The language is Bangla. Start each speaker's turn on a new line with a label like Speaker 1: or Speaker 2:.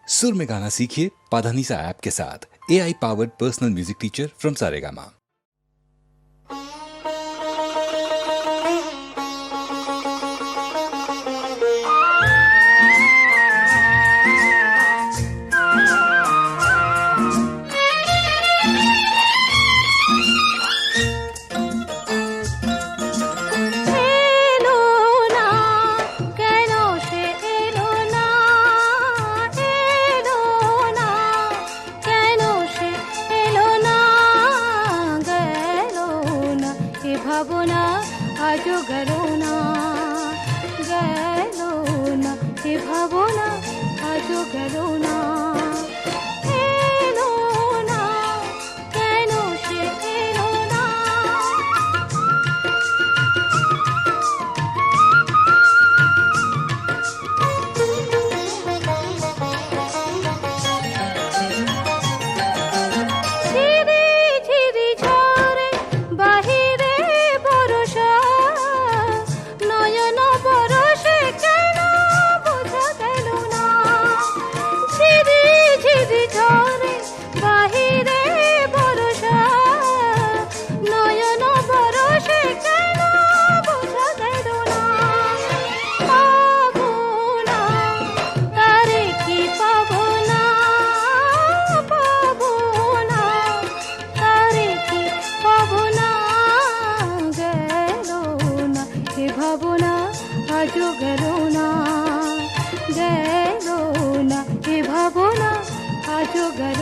Speaker 1: सुर में गाना सीखिए पाधानीसा ऐप के साथ। AI powered personal music teacher from Saregama.
Speaker 2: ভাবনা আজও গেল না, গেল না, এ ভাবনা আজও গেল না, এলো না, কেন সে এলো না। ঝিরি ঝিরি ঝরে বাহিরে বরষা, নয়ন বরষে কেন বোঝা গেল না। ঝিরি ঝিরি ঝরে বাহিরে বরষা, নয়ন বরষে কেন বোঝা গেল না। পাবো না, তারে কি পাবো না, পাবো না, তারে কি পাবো না। গেল না, এ ভাবনা আজও গেল না, গেল না, এ ভাবনা আজও গেল